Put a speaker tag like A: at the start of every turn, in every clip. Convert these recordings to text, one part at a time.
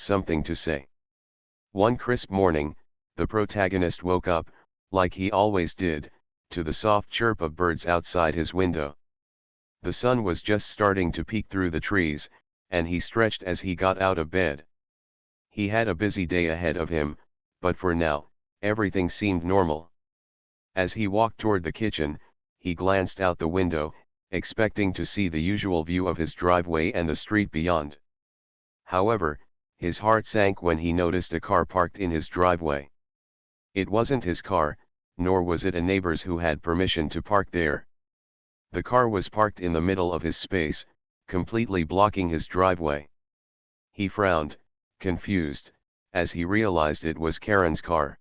A: something to say. One crisp morning, the protagonist woke up, like he always did, to the soft chirp of birds outside his window. The sun was just starting to peek through the trees, and he stretched as he got out of bed. He had a busy day ahead of him, but for now, everything seemed normal. As he walked toward the kitchen, he glanced out the window, expecting to see the usual view of his driveway and the street beyond. However, his heart sank when he noticed a car parked in his driveway. It wasn't his car, nor was it a neighbor's who had permission to park there. The car was parked in the middle of his space, completely blocking his driveway. He frowned, confused, as he realized it was Karen's car.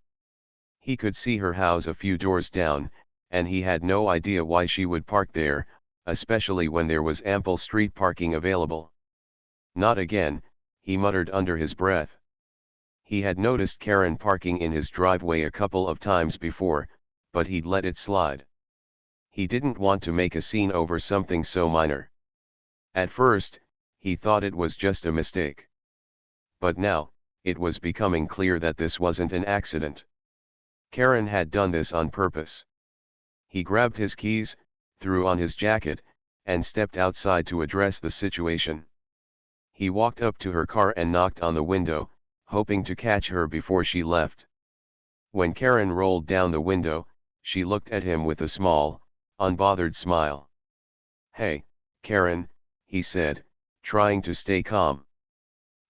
A: He could see her house a few doors down, and he had no idea why she would park there, especially when there was ample street parking available. Not again, he muttered under his breath. He had noticed Karen parking in his driveway a couple of times before, but he'd let it slide. He didn't want to make a scene over something so minor. At first, he thought it was just a mistake. But now, it was becoming clear that this wasn't an accident. Karen had done this on purpose. He grabbed his keys, threw on his jacket, and stepped outside to address the situation. He walked up to her car and knocked on the window, hoping to catch her before she left. When Karen rolled down the window, she looked at him with a small, unbothered smile. "Hey, Karen," he said, trying to stay calm.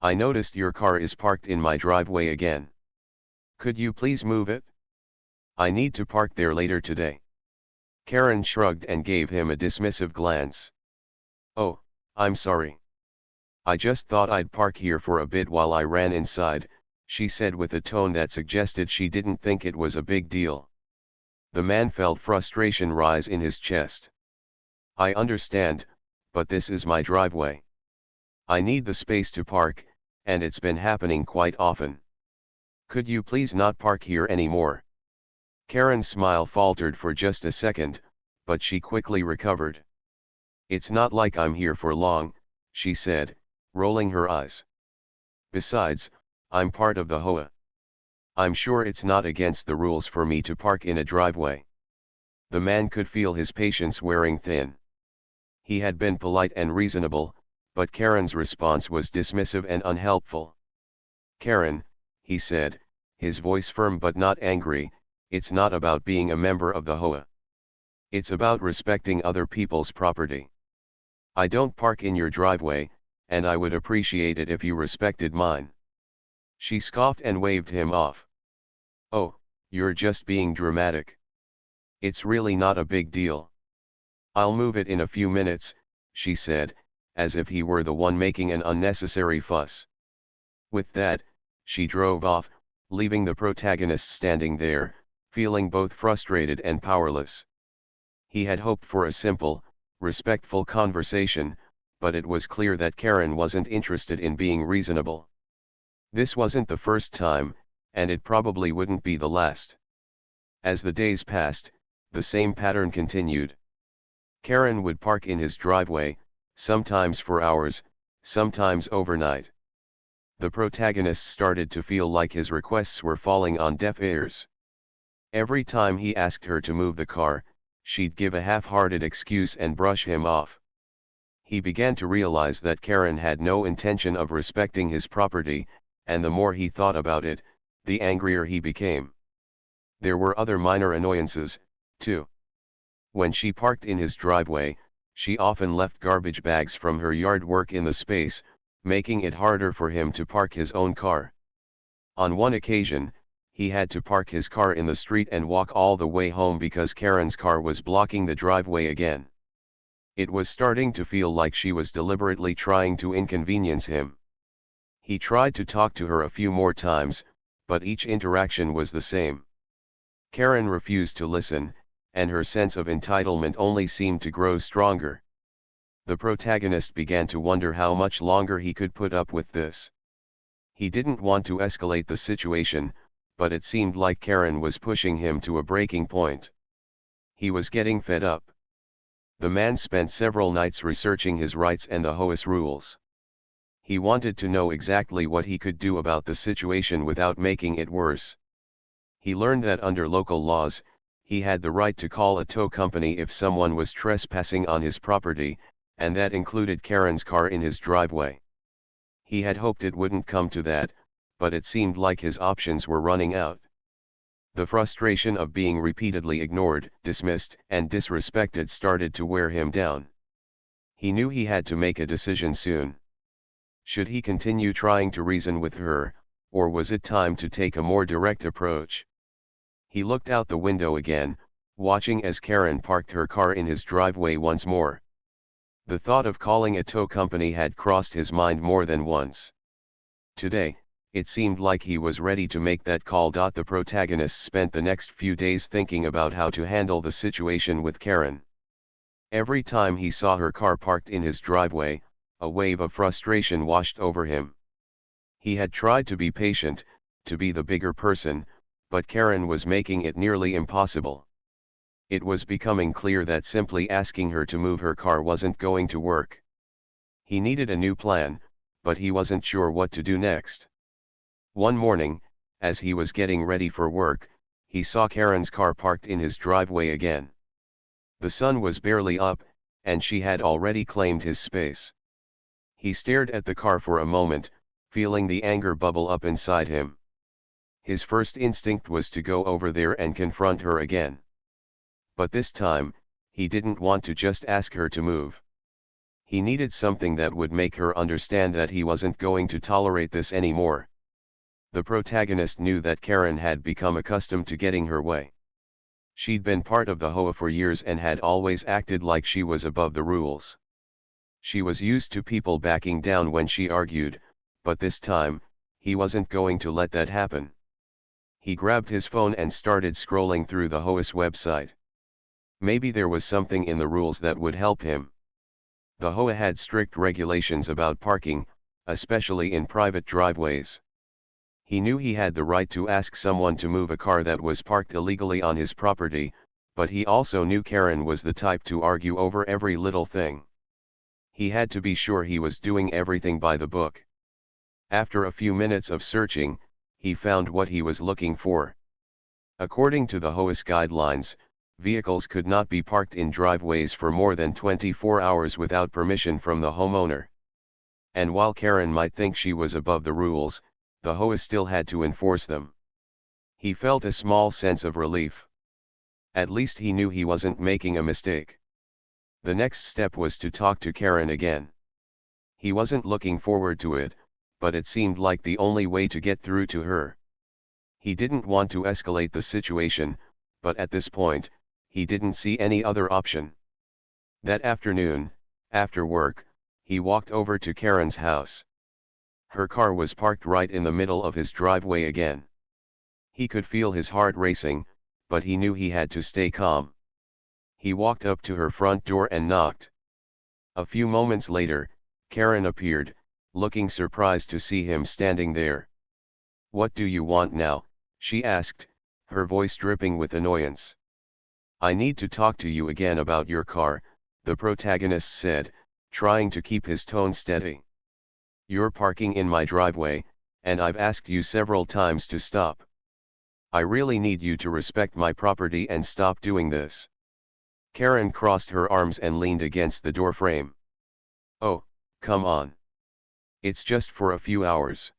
A: "I noticed your car is parked in my driveway again. Could you please move it? I need to park there later today." Karen shrugged and gave him a dismissive glance. "Oh, I'm sorry. I just thought I'd park here for a bit while I ran inside," she said with a tone that suggested she didn't think it was a big deal. The man felt frustration rise in his chest. "I understand, but this is my driveway. I need the space to park, and it's been happening quite often. Could you please not park here anymore?" Karen's smile faltered for just a second, but she quickly recovered. "It's not like I'm here for long," she said, rolling her eyes. "Besides, I'm part of the HOA. I'm sure it's not against the rules for me to park in a driveway." The man could feel his patience wearing thin. He had been polite and reasonable, but Karen's response was dismissive and unhelpful. "Karen," he said, his voice firm but not angry, "it's not about being a member of the HOA. It's about respecting other people's property. I don't park in your driveway, and I would appreciate it if you respected mine." She scoffed and waved him off. "Oh, you're just being dramatic. It's really not a big deal. I'll move it in a few minutes," she said, as if he were the one making an unnecessary fuss. With that, she drove off, leaving the protagonist standing there, feeling both frustrated and powerless. He had hoped for a simple, respectful conversation, but it was clear that Karen wasn't interested in being reasonable. This wasn't the first time, and it probably wouldn't be the last. As the days passed, the same pattern continued. Karen would park in his driveway, sometimes for hours, sometimes overnight. The protagonist started to feel like his requests were falling on deaf ears. Every time he asked her to move the car, she'd give a half-hearted excuse and brush him off. He began to realize that Karen had no intention of respecting his property, and the more he thought about it, the angrier he became. There were other minor annoyances, too. When she parked in his driveway, she often left garbage bags from her yard work in the space, making it harder for him to park his own car. On one occasion, he had to park his car in the street and walk all the way home because Karen's car was blocking the driveway again. It was starting to feel like she was deliberately trying to inconvenience him. He tried to talk to her a few more times, but each interaction was the same. Karen refused to listen, and her sense of entitlement only seemed to grow stronger. The protagonist began to wonder how much longer he could put up with this. He didn't want to escalate the situation, but it seemed like Karen was pushing him to a breaking point. He was getting fed up. The man spent several nights researching his rights and the HOA's rules. He wanted to know exactly what he could do about the situation without making it worse. He learned that under local laws, he had the right to call a tow company if someone was trespassing on his property, and that included Karen's car in his driveway. He had hoped it wouldn't come to that, but it seemed like his options were running out. The frustration of being repeatedly ignored, dismissed, and disrespected started to wear him down. He knew he had to make a decision soon. Should he continue trying to reason with her, or was it time to take a more direct approach? He looked out the window again, watching as Karen parked her car in his driveway once more. The thought of calling a tow company had crossed his mind more than once. Today, it seemed like he was ready to make that call. The protagonist spent the next few days thinking about how to handle the situation with Karen. Every time he saw her car parked in his driveway, a wave of frustration washed over him. He had tried to be patient, to be the bigger person, but Karen was making it nearly impossible. It was becoming clear that simply asking her to move her car wasn't going to work. He needed a new plan, but he wasn't sure what to do next. One morning, as he was getting ready for work, he saw Karen's car parked in his driveway again. The sun was barely up, and she had already claimed his space. He stared at the car for a moment, feeling the anger bubble up inside him. His first instinct was to go over there and confront her again. But this time, he didn't want to just ask her to move. He needed something that would make her understand that he wasn't going to tolerate this anymore. The protagonist knew that Karen had become accustomed to getting her way. She'd been part of the HOA for years and had always acted like she was above the rules. She was used to people backing down when she argued, but this time, he wasn't going to let that happen. He grabbed his phone and started scrolling through the HOA's website. Maybe there was something in the rules that would help him. The HOA had strict regulations about parking, especially in private driveways. He knew he had the right to ask someone to move a car that was parked illegally on his property, but he also knew Karen was the type to argue over every little thing. He had to be sure he was doing everything by the book. After a few minutes of searching, he found what he was looking for. According to the HOA's guidelines, vehicles could not be parked in driveways for more than 24 hours without permission from the homeowner. And while Karen might think she was above the rules, the HOA still had to enforce them. He felt a small sense of relief. At least he knew he wasn't making a mistake. The next step was to talk to Karen again. He wasn't looking forward to it, but it seemed like the only way to get through to her. He didn't want to escalate the situation, but at this point, he didn't see any other option. That afternoon, after work, he walked over to Karen's house. Her car was parked right in the middle of his driveway again. He could feel his heart racing, but he knew he had to stay calm. He walked up to her front door and knocked. A few moments later, Karen appeared, looking surprised to see him standing there. "What do you want now?" she asked, her voice dripping with annoyance. "I need to talk to you again about your car," the protagonist said, trying to keep his tone steady. "You're parking in my driveway, and I've asked you several times to stop. I really need you to respect my property and stop doing this." Karen crossed her arms and leaned against the doorframe. "Oh, come on. It's just for a few hours.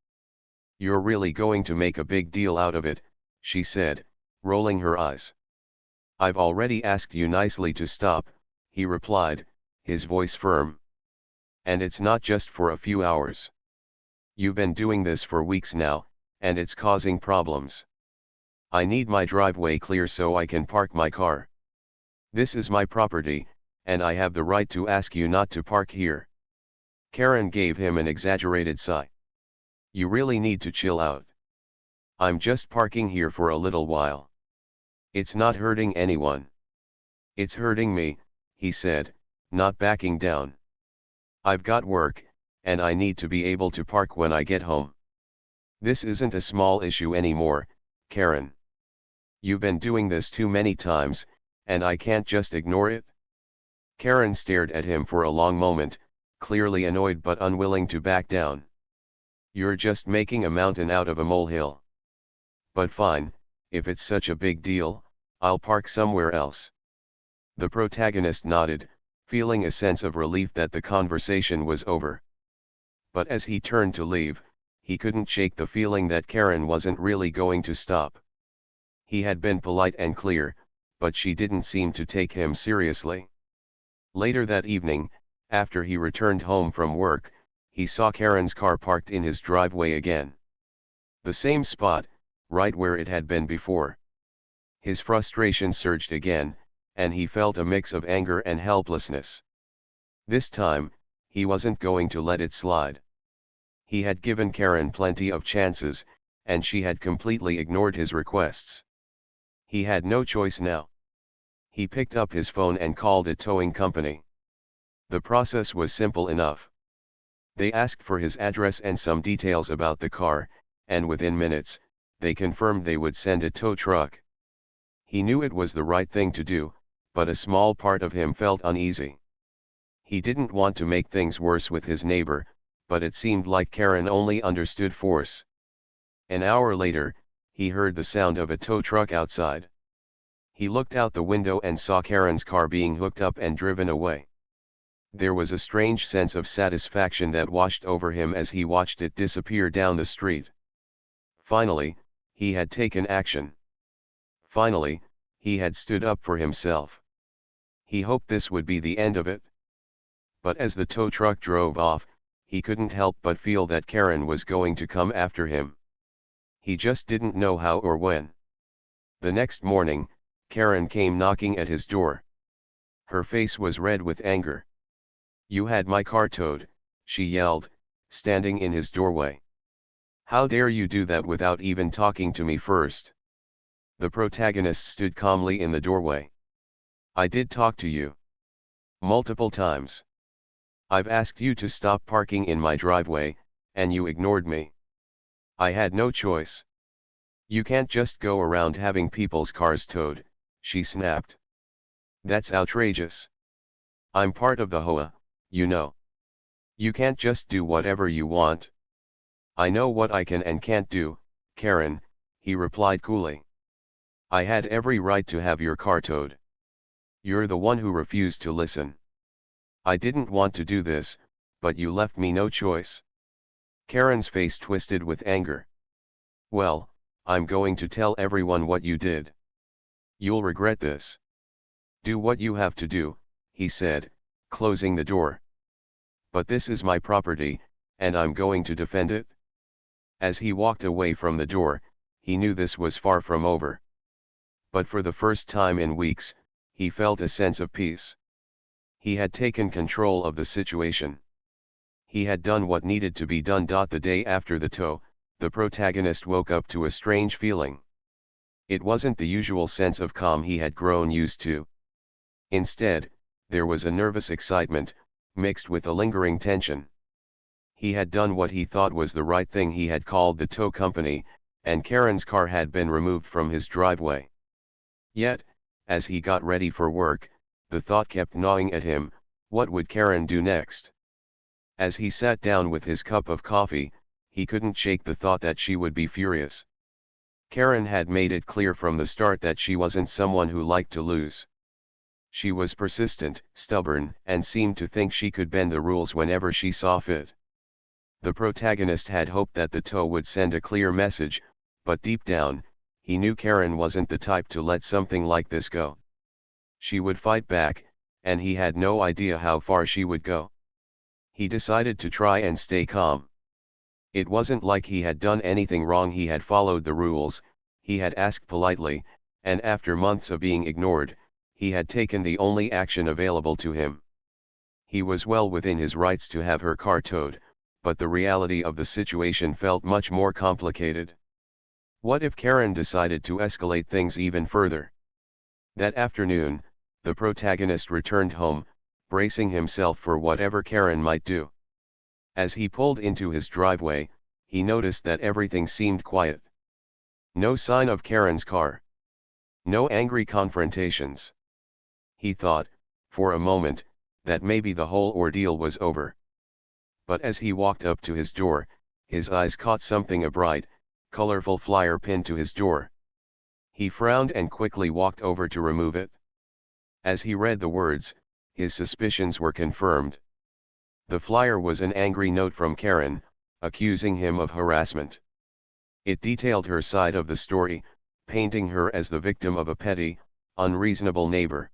A: You're really going to make a big deal out of it," she said, rolling her eyes. "I've already asked you nicely to stop," he replied, his voice firm. "And it's not just for a few hours. You've been doing this for weeks now, and it's causing problems. I need my driveway clear so I can park my car. This is my property, and I have the right to ask you not to park here." Karen gave him an exaggerated sigh. "You really need to chill out. I'm just parking here for a little while. It's not hurting anyone." "It's hurting me," he said, not backing down. "I've got work, and I need to be able to park when I get home. This isn't a small issue anymore, Karen. You've been doing this too many times, and I can't just ignore it." Karen stared at him for a long moment, clearly annoyed but unwilling to back down. "You're just making a mountain out of a molehill. But fine, if it's such a big deal, I'll park somewhere else." The protagonist nodded, feeling a sense of relief that the conversation was over. But as he turned to leave, he couldn't shake the feeling that Karen wasn't really going to stop. He had been polite and clear, but she didn't seem to take him seriously. Later that evening, after he returned home from work, he saw Karen's car parked in his driveway again. The same spot, right where it had been before. His frustration surged again, and he felt a mix of anger and helplessness. This time, he wasn't going to let it slide. He had given Karen plenty of chances, and she had completely ignored his requests. He had no choice now. He picked up his phone and called a towing company. The process was simple enough. They asked for his address and some details about the car, and within minutes, they confirmed they would send a tow truck. He knew it was the right thing to do, but a small part of him felt uneasy. He didn't want to make things worse with his neighbor, but it seemed like Karen only understood force. An hour later, he heard the sound of a tow truck outside. He looked out the window and saw Karen's car being hooked up and driven away. There was a strange sense of satisfaction that washed over him as he watched it disappear down the street. Finally, he had taken action. Finally, he had stood up for himself. He hoped this would be the end of it. But as the tow truck drove off, he couldn't help but feel that Karen was going to come after him. He just didn't know how or when. The next morning, Karen came knocking at his door. Her face was red with anger. "You had my car towed," she yelled, standing in his doorway. "How dare you do that without even talking to me first?" The protagonist stood calmly in the doorway. "I did talk to you. Multiple times. I've asked you to stop parking in my driveway, and you ignored me. I had no choice. You can't just go around having people's cars towed," she snapped. "That's outrageous. I'm part of the HOA, you know. You can't just do whatever you want." "I know what I can and can't do, Karen," he replied coolly. "I had every right to have your car towed. You're the one who refused to listen. I didn't want to do this, but you left me no choice." Karen's face twisted with anger. "Well, I'm going to tell everyone what you did. You'll regret this." "Do what you have to do," he said, closing the door. "But this is my property, and I'm going to defend it." As he walked away from the door, he knew this was far from over. But for the first time in weeks, he felt a sense of peace. He had taken control of the situation. He had done what needed to be done. The day after the tow, the protagonist woke up to a strange feeling. It wasn't the usual sense of calm he had grown used to. Instead, there was a nervous excitement, mixed with a lingering tension. He had done what he thought was the right thing. He had called the tow company, and Karen's car had been removed from his driveway. Yet, as he got ready for work, the thought kept gnawing at him: what would Karen do next? As he sat down with his cup of coffee, he couldn't shake the thought that she would be furious. Karen had made it clear from the start that she wasn't someone who liked to lose. She was persistent, stubborn, and seemed to think she could bend the rules whenever she saw fit. The protagonist had hoped that the tow would send a clear message, but deep down, he knew Karen wasn't the type to let something like this go. She would fight back, and he had no idea how far she would go. He decided to try and stay calm. It wasn't like he had done anything wrong. He had followed the rules, he had asked politely, and after months of being ignored, he had taken the only action available to him. He was well within his rights to have her car towed, but the reality of the situation felt much more complicated. What if Karen decided to escalate things even further? That afternoon, the protagonist returned home, bracing himself for whatever Karen might do. As he pulled into his driveway, he noticed that everything seemed quiet. No sign of Karen's car. No angry confrontations. He thought, for a moment, that maybe the whole ordeal was over. But as he walked up to his door, his eyes caught something, a bright, colorful flyer pinned to his door. He frowned and quickly walked over to remove it. As he read the words, his suspicions were confirmed. The flyer was an angry note from Karen, accusing him of harassment. It detailed her side of the story, painting her as the victim of a petty, unreasonable neighbor.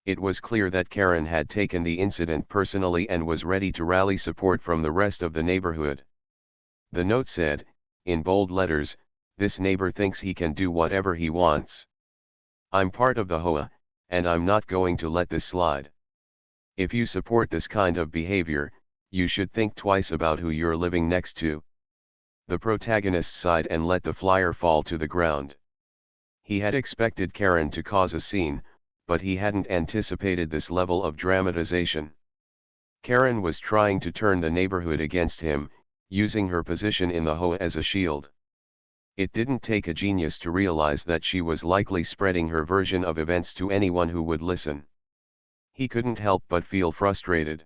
A: It was clear that Karen had taken the incident personally and was ready to rally support from the rest of the neighborhood. The note said, in bold letters, "This neighbor thinks he can do whatever he wants. I'm part of the HOA, and I'm not going to let this slide. If you support this kind of behavior, you should think twice about who you're living next to." The protagonist sighed and let the flyer fall to the ground. He had expected Karen to cause a scene, but he hadn't anticipated this level of dramatization. Karen was trying to turn the neighborhood against him, using her position in the HOA as a shield. It didn't take a genius to realize that she was likely spreading her version of events to anyone who would listen. He couldn't help but feel frustrated.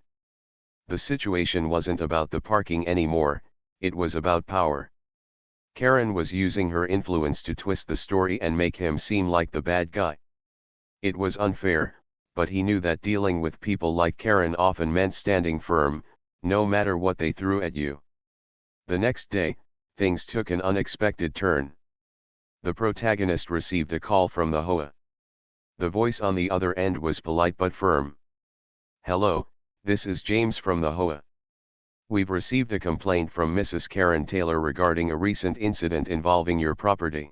A: The situation wasn't about the parking anymore, it was about power. Karen was using her influence to twist the story and make him seem like the bad guy. It was unfair, but he knew that dealing with people like Karen often meant standing firm, no matter what they threw at you. The next day, things took an unexpected turn. The protagonist received a call from the HOA. The voice on the other end was polite but firm. "Hello, this is James from the HOA. We've received a complaint from Mrs. Karen Taylor regarding a recent incident involving your property.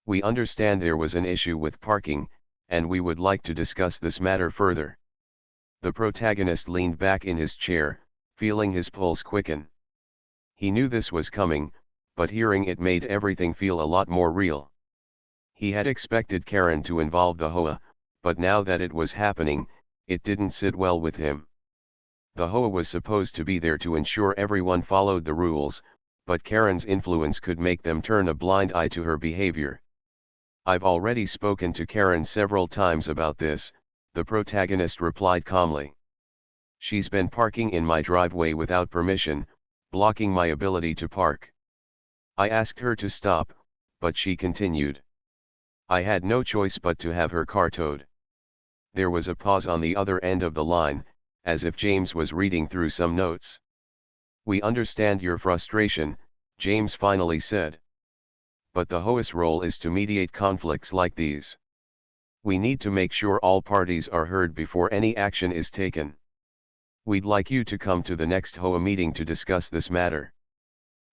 A: We understand there was an issue with parking, and we would like to discuss this matter further." The protagonist leaned back in his chair, feeling his pulse quicken. He knew this was coming, but hearing it made everything feel a lot more real. He had expected Karen to involve the HOA, but now that it was happening, it didn't sit well with him. The HOA was supposed to be there to ensure everyone followed the rules, but Karen's influence could make them turn a blind eye to her behavior. "I've already spoken to Karen several times about this," the protagonist replied calmly. "She's been parking in my driveway without permission, blocking my ability to park. I asked her to stop, but she continued. I had no choice but to have her car towed." There was a pause on the other end of the line, as if James was reading through some notes. "We understand your frustration," James finally said. "But the HOA's role is to mediate conflicts like these. We need to make sure all parties are heard before any action is taken. We'd like you to come to the next HOA meeting to discuss this matter."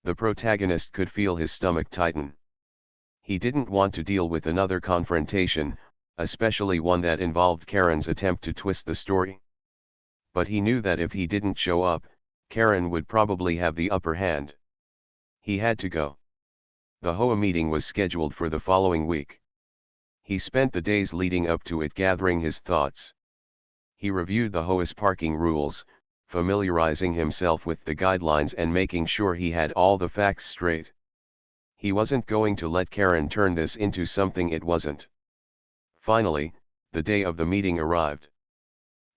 A: The protagonist could feel his stomach tighten. He didn't want to deal with another confrontation, especially one that involved Karen's attempt to twist the story. But he knew that if he didn't show up, Karen would probably have the upper hand. He had to go. The HOA meeting was scheduled for the following week. He spent the days leading up to it gathering his thoughts. He reviewed the HOA's parking rules, familiarizing himself with the guidelines and making sure he had all the facts straight. He wasn't going to let Karen turn this into something it wasn't. Finally, the day of the meeting arrived.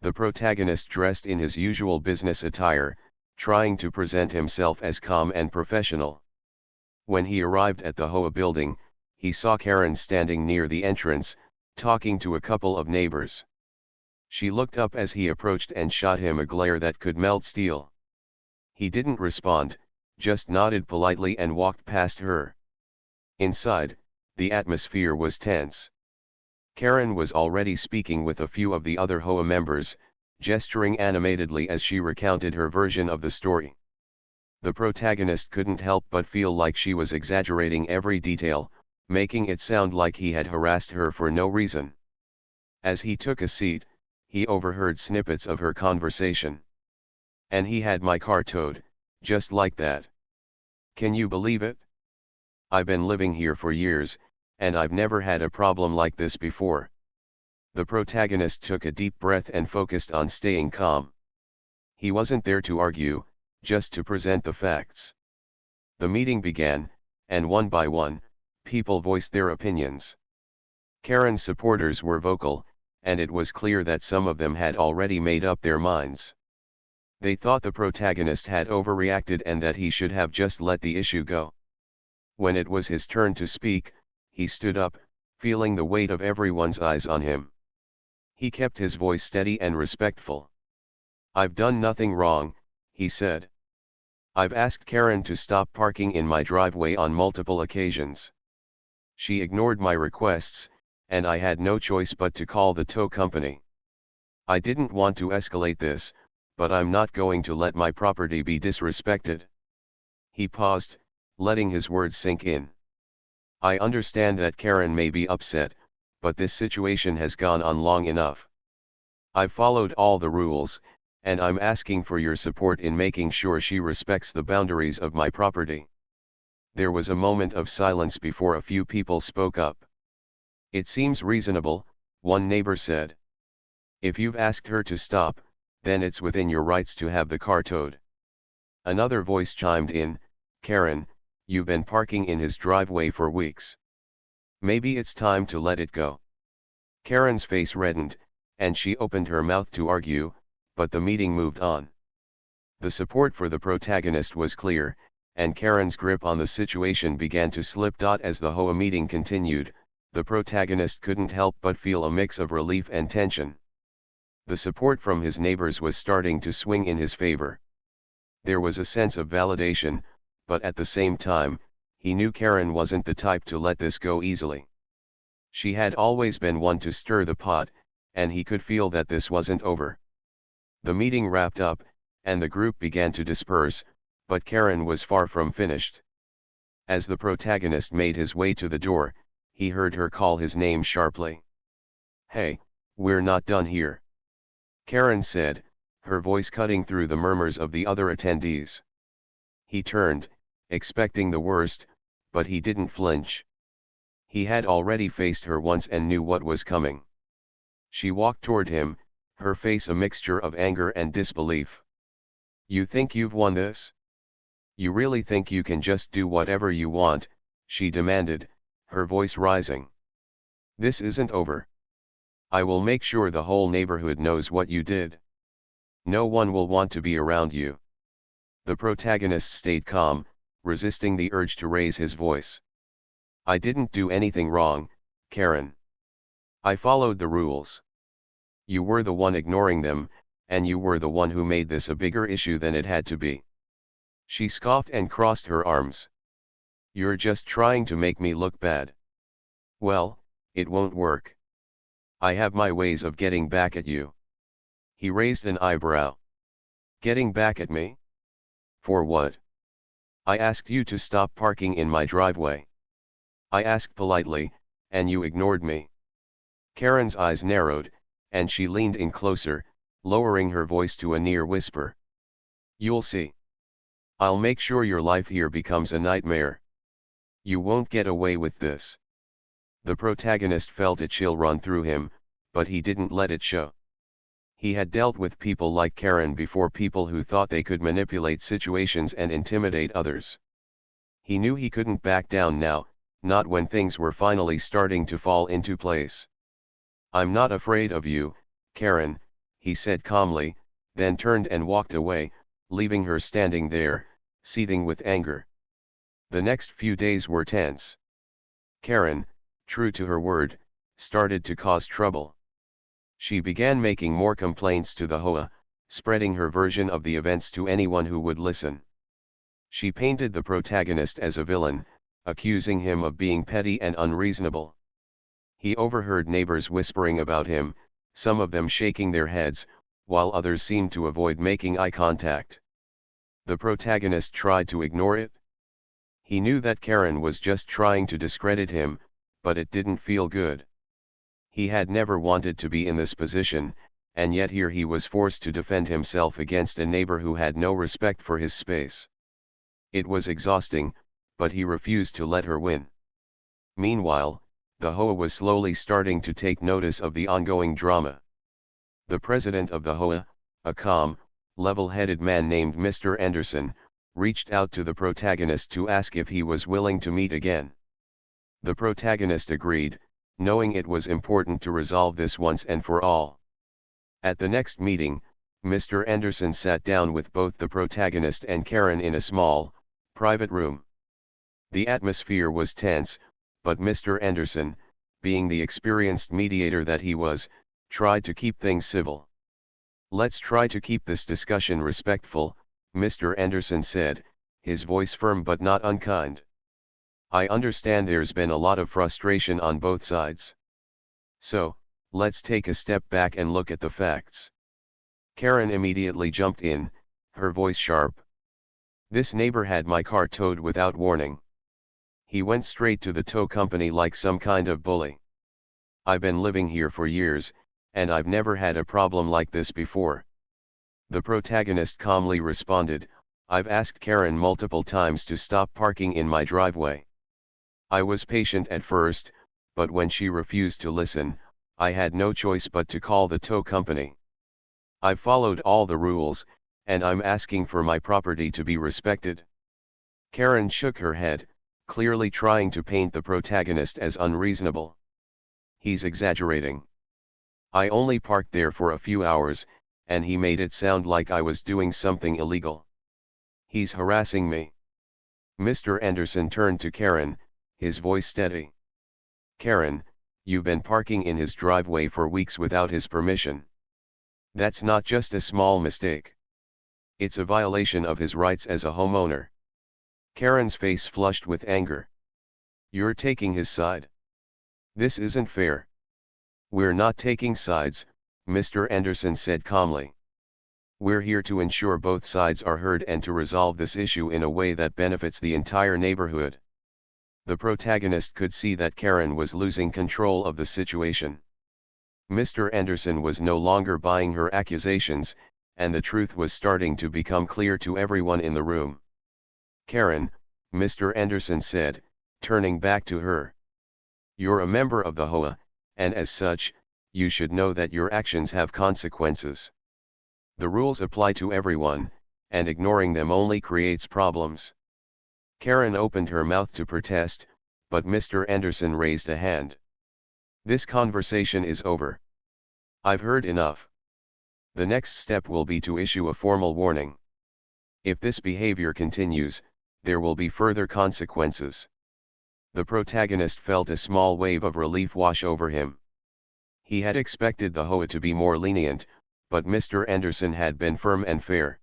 A: The protagonist dressed in his usual business attire, trying to present himself as calm and professional. When he arrived at the HOA building, he saw Karen standing near the entrance, talking to a couple of neighbors. She looked up as he approached and shot him a glare that could melt steel. He didn't respond, just nodded politely and walked past her. Inside, the atmosphere was tense. Karen was already speaking with a few of the other HOA members, gesturing animatedly as she recounted her version of the story. The protagonist couldn't help but feel like she was exaggerating every detail, making it sound like he had harassed her for no reason. As he took a seat, he overheard snippets of her conversation. "And he had my car towed, just like that. Can you believe it? I've been living here for years, and I've never had a problem like this before." The protagonist took a deep breath and focused on staying calm. He wasn't there to argue, just to present the facts. The meeting began, and one by one, people voiced their opinions. Karen's supporters were vocal, and it was clear that some of them had already made up their minds. They thought the protagonist had overreacted and that he should have just let the issue go. When it was his turn to speak, he stood up, feeling the weight of everyone's eyes on him. He kept his voice steady and respectful. "I've done nothing wrong," he said. "I've asked Karen to stop parking in my driveway on multiple occasions. She ignored my requests, and I had no choice but to call the tow company. I didn't want to escalate this, but I'm not going to let my property be disrespected." He paused, letting his words sink in. "I understand that Karen may be upset, but this situation has gone on long enough. I've followed all the rules, and I'm asking for your support in making sure she respects the boundaries of my property." There was a moment of silence before a few people spoke up. "It seems reasonable," one neighbor said. "If you've asked her to stop, then it's within your rights to have the car towed." Another voice chimed in, "Karen, you've been parking in his driveway for weeks. Maybe it's time to let it go." Karen's face reddened, and she opened her mouth to argue, but the meeting moved on. The support for the protagonist was clear, and Karen's grip on the situation began to slip. As the HOA meeting continued, the protagonist couldn't help but feel a mix of relief and tension. The support from his neighbors was starting to swing in his favor. There was a sense of validation, but at the same time, he knew Karen wasn't the type to let this go easily. She had always been one to stir the pot, and he could feel that this wasn't over. The meeting wrapped up, and the group began to disperse, but Karen was far from finished. As the protagonist made his way to the door, he heard her call his name sharply. "Hey, we're not done here," Karen said, her voice cutting through the murmurs of the other attendees. He turned, expecting the worst, but he didn't flinch. He had already faced her once and knew what was coming. She walked toward him, her face a mixture of anger and disbelief. "You think you've won this? You really think you can just do whatever you want?" she demanded, her voice rising. "This isn't over. I will make sure the whole neighborhood knows what you did. No one will want to be around you." The protagonist stayed calm, resisting the urge to raise his voice. "I didn't do anything wrong, Karen. I followed the rules. You were the one ignoring them, and you were the one who made this a bigger issue than it had to be." She scoffed and crossed her arms. "You're just trying to make me look bad. Well, it won't work. I have my ways of getting back at you." He raised an eyebrow. "Getting back at me? For what? I asked you to stop parking in my driveway. I asked politely, and you ignored me." Karen's eyes narrowed, and she leaned in closer, lowering her voice to a near whisper. "You'll see. I'll make sure your life here becomes a nightmare. You won't get away with this." The protagonist felt a chill run through him, but he didn't let it show. He had dealt with people like Karen before, people who thought they could manipulate situations and intimidate others. He knew he couldn't back down now, not when things were finally starting to fall into place. "I'm not afraid of you, Karen," he said calmly, then turned and walked away, leaving her standing there, seething with anger. The next few days were tense. Karen, true to her word, started to cause trouble. She began making more complaints to the HOA, spreading her version of the events to anyone who would listen. She painted the protagonist as a villain, accusing him of being petty and unreasonable. He overheard neighbors whispering about him, some of them shaking their heads, while others seemed to avoid making eye contact. The protagonist tried to ignore it. He knew that Karen was just trying to discredit him, but it didn't feel good. He had never wanted to be in this position, and yet here he was forced to defend himself against a neighbor who had no respect for his space. It was exhausting, but he refused to let her win. Meanwhile, the HOA was slowly starting to take notice of the ongoing drama. The president of the HOA, a calm, level-headed man named Mr. Anderson, reached out to the protagonist to ask if he was willing to meet again. The protagonist agreed, knowing it was important to resolve this once and for all. At the next meeting, Mr. Anderson sat down with both the protagonist and Karen in a small, private room. The atmosphere was tense, but Mr. Anderson, being the experienced mediator that he was, tried to keep things civil. "Let's try to keep this discussion respectful," Mr. Anderson said, his voice firm but not unkind. "I understand there's been a lot of frustration on both sides. So, let's take a step back and look at the facts." Karen immediately jumped in, her voice sharp. "This neighbor had my car towed without warning. He went straight to the tow company like some kind of bully. I've been living here for years, and I've never had a problem like this before." The protagonist calmly responded, "I've asked Karen multiple times to stop parking in my driveway. I was patient at first, but when she refused to listen, I had no choice but to call the tow company. I've followed all the rules, and I'm asking for my property to be respected." Karen shook her head, clearly trying to paint the protagonist as unreasonable. "He's exaggerating. I only parked there for a few hours, and he made it sound like I was doing something illegal. He's harassing me." Mr. Anderson turned to Karen, his voice steady. "Karen, you've been parking in his driveway for weeks without his permission. That's not just a small mistake. It's a violation of his rights as a homeowner." Karen's face flushed with anger. "You're taking his side. This isn't fair." "We're not taking sides," Mr. Anderson said calmly. "We're here to ensure both sides are heard and to resolve this issue in a way that benefits the entire neighborhood." The protagonist could see that Karen was losing control of the situation. Mr. Anderson was no longer buying her accusations, and the truth was starting to become clear to everyone in the room. "Karen," Mr. Anderson said, turning back to her. "You're a member of the HOA, and as such, you should know that your actions have consequences. The rules apply to everyone, and ignoring them only creates problems." Karen opened her mouth to protest, but Mr. Anderson raised a hand. "This conversation is over. I've heard enough. The next step will be to issue a formal warning. If this behavior continues, there will be further consequences." The protagonist felt a small wave of relief wash over him. He had expected the HOA to be more lenient, but Mr. Anderson had been firm and fair.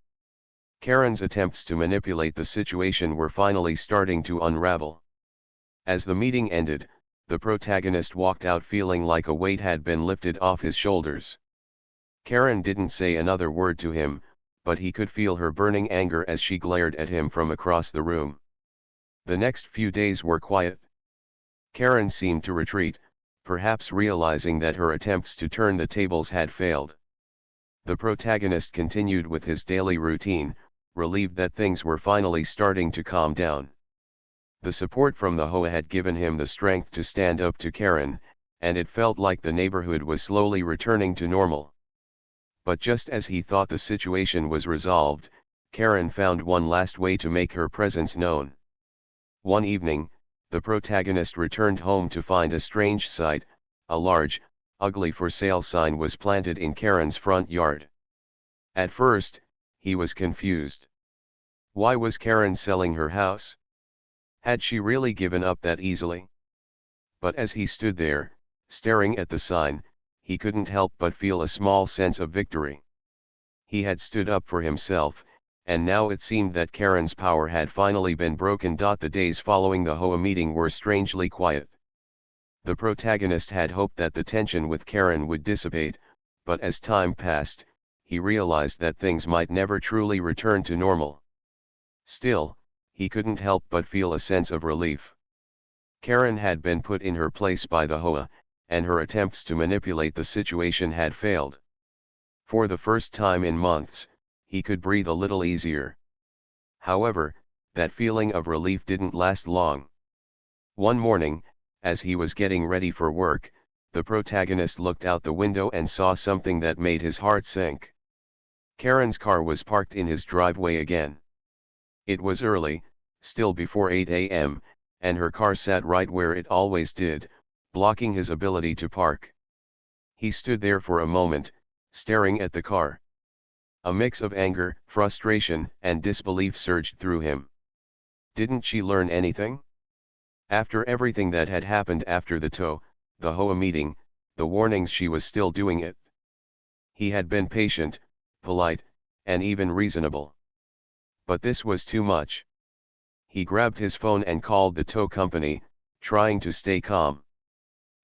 A: Karen's attempts to manipulate the situation were finally starting to unravel. As the meeting ended, the protagonist walked out feeling like a weight had been lifted off his shoulders. Karen didn't say another word to him, but he could feel her burning anger as she glared at him from across the room. The next few days were quiet. Karen seemed to retreat, perhaps realizing that her attempts to turn the tables had failed. The protagonist continued with his daily routine, relieved that things were finally starting to calm down. The support from the HOA had given him the strength to stand up to Karen, and it felt like the neighborhood was slowly returning to normal. But just as he thought the situation was resolved, Karen found one last way to make her presence known. One evening, the protagonist returned home to find a strange sight. A large, ugly for sale sign was planted in Karen's front yard. At first, he was confused. Why was Karen selling her house? Had she really given up that easily? But as he stood there, staring at the sign, he couldn't help but feel a small sense of victory. He had stood up for himself, and now it seemed that Karen's power had finally been broken. The days following the HOA meeting were strangely quiet. The protagonist had hoped that the tension with Karen would dissipate, but as time passed, he realized that things might never truly return to normal. Still, he couldn't help but feel a sense of relief. Karen had been put in her place by the HOA, and her attempts to manipulate the situation had failed. For the first time in months, he could breathe a little easier. However, that feeling of relief didn't last long. One morning, as he was getting ready for work, the protagonist looked out the window and saw something that made his heart sink. Karen's car was parked in his driveway again. It was early, still before 8 a.m., and her car sat right where it always did, blocking his ability to park. He stood there for a moment, staring at the car. A mix of anger, frustration, and disbelief surged through him. Didn't she learn anything? After everything that had happened after the HOA meeting, the warnings, she was still doing it. He had been patient, polite, and even reasonable. But this was too much. He grabbed his phone and called the tow company, trying to stay calm.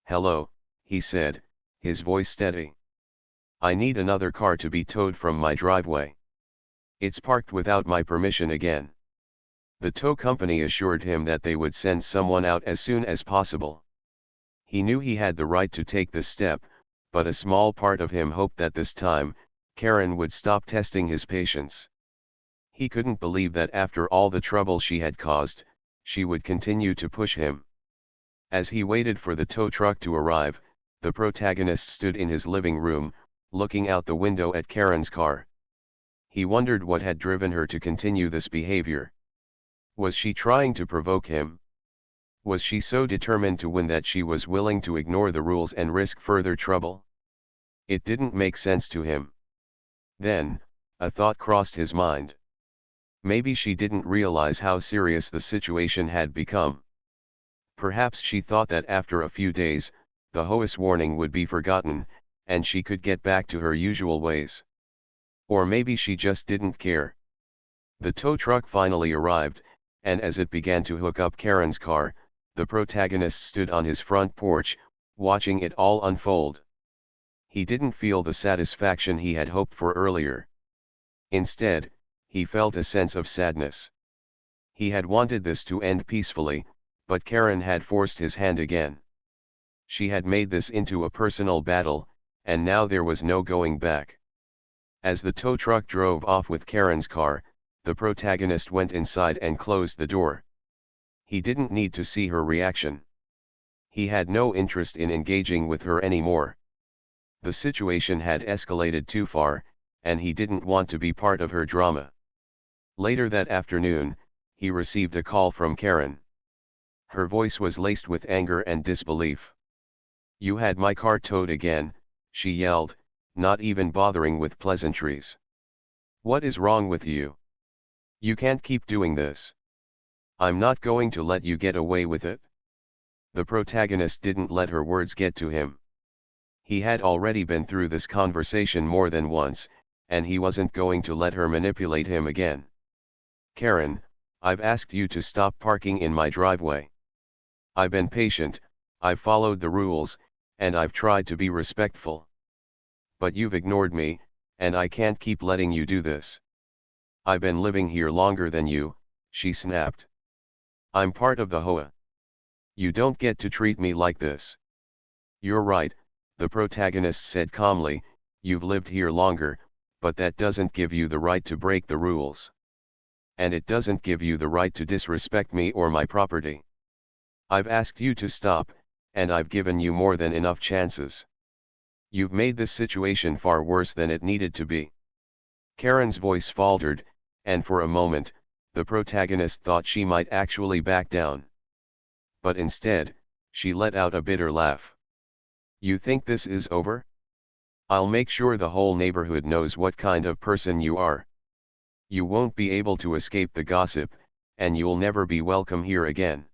A: "Hello," he said, his voice steady. "I need another car to be towed from my driveway. It's parked without my permission again." The tow company assured him that they would send someone out as soon as possible. He knew he had the right to take this step, but a small part of him hoped that this time, Karen would stop testing his patience. He couldn't believe that after all the trouble she had caused, she would continue to push him. As he waited for the tow truck to arrive, the protagonist stood in his living room, looking out the window at Karen's car. He wondered what had driven her to continue this behavior. Was she trying to provoke him? Was she so determined to win that she was willing to ignore the rules and risk further trouble? It didn't make sense to him. Then, a thought crossed his mind. Maybe she didn't realize how serious the situation had become. Perhaps she thought that after a few days, the HOA's warning would be forgotten, and she could get back to her usual ways. Or maybe she just didn't care. The tow truck finally arrived, and as it began to hook up Karen's car, the protagonist stood on his front porch, watching it all unfold. He didn't feel the satisfaction he had hoped for earlier. Instead, he felt a sense of sadness. He had wanted this to end peacefully, but Karen had forced his hand again. She had made this into a personal battle, and now there was no going back. As the tow truck drove off with Karen's car, the protagonist went inside and closed the door. He didn't need to see her reaction. He had no interest in engaging with her anymore. The situation had escalated too far, and he didn't want to be part of her drama. Later that afternoon, he received a call from Karen. Her voice was laced with anger and disbelief. "You had my car towed again," she yelled, not even bothering with pleasantries. "What is wrong with you? You can't keep doing this. I'm not going to let you get away with it." The protagonist didn't let her words get to him. He had already been through this conversation more than once, and he wasn't going to let her manipulate him again. "Karen, I've asked you to stop parking in my driveway. I've been patient, I've followed the rules, and I've tried to be respectful. But you've ignored me, and I can't keep letting you do this. I've been living here longer than you," she snapped. "I'm part of the HOA. You don't get to treat me like this." "You're right," the protagonist said calmly, "you've lived here longer, but that doesn't give you the right to break the rules. And it doesn't give you the right to disrespect me or my property. I've asked you to stop, and I've given you more than enough chances. You've made this situation far worse than it needed to be." Karen's voice faltered, and for a moment, the protagonist thought she might actually back down. But instead, she let out a bitter laugh. "You think this is over? I'll make sure the whole neighborhood knows what kind of person you are. You won't be able to escape the gossip, and you'll never be welcome here again."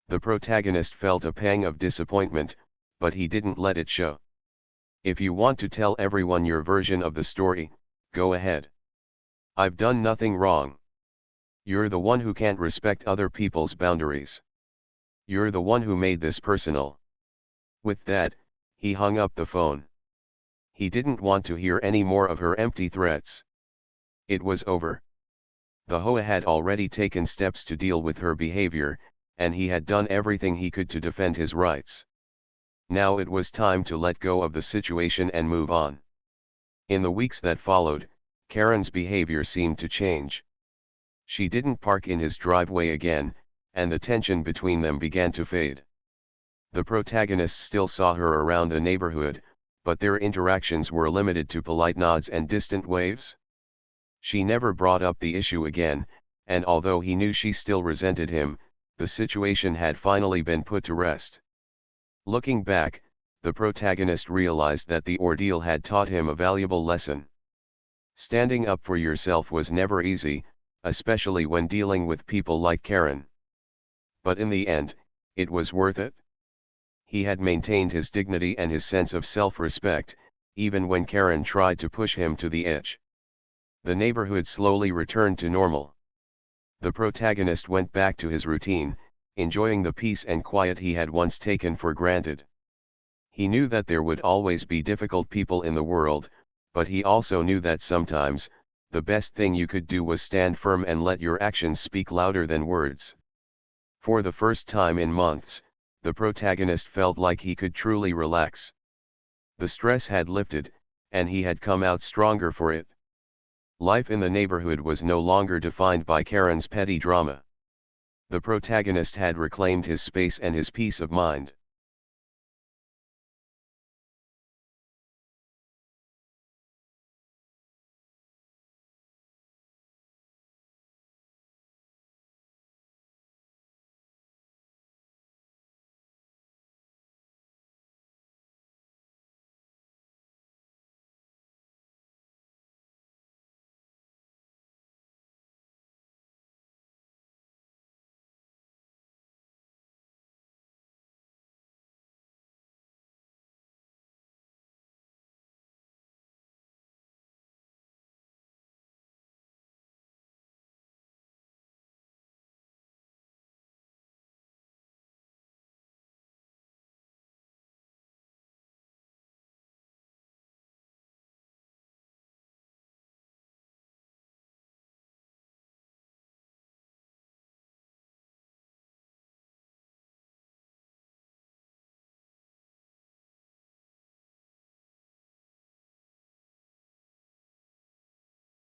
A: The protagonist felt a pang of disappointment, but he didn't let it show. "If you want to tell everyone your version of the story, go ahead. I've done nothing wrong. You're the one who can't respect other people's boundaries. You're the one who made this personal." With that, he hung up the phone. He didn't want to hear any more of her empty threats. It was over. The HOA had already taken steps to deal with her behavior, and he had done everything he could to defend his rights. Now it was time to let go of the situation and move on. In the weeks that followed, Karen's behavior seemed to change. She didn't park in his driveway again, and the tension between them began to fade. The protagonist still saw her around the neighborhood, but their interactions were limited to polite nods and distant waves. She never brought up the issue again, and although he knew she still resented him, the situation had finally been put to rest. Looking back, the protagonist realized that the ordeal had taught him a valuable lesson. Standing up for yourself was never easy, especially when dealing with people like Karen. But in the end, it was worth it. He had maintained his dignity and his sense of self-respect, even when Karen tried to push him to the edge. The neighborhood slowly returned to normal. The protagonist went back to his routine, enjoying the peace and quiet he had once taken for granted. He knew that there would always be difficult people in the world, but he also knew that sometimes, the best thing you could do was stand firm and let your actions speak louder than words. For the first time in months, the protagonist felt like he could truly relax. The stress had lifted, and he had come out stronger for it. Life in the neighborhood was no longer defined by Karen's petty drama. The protagonist had reclaimed his space and his peace of mind.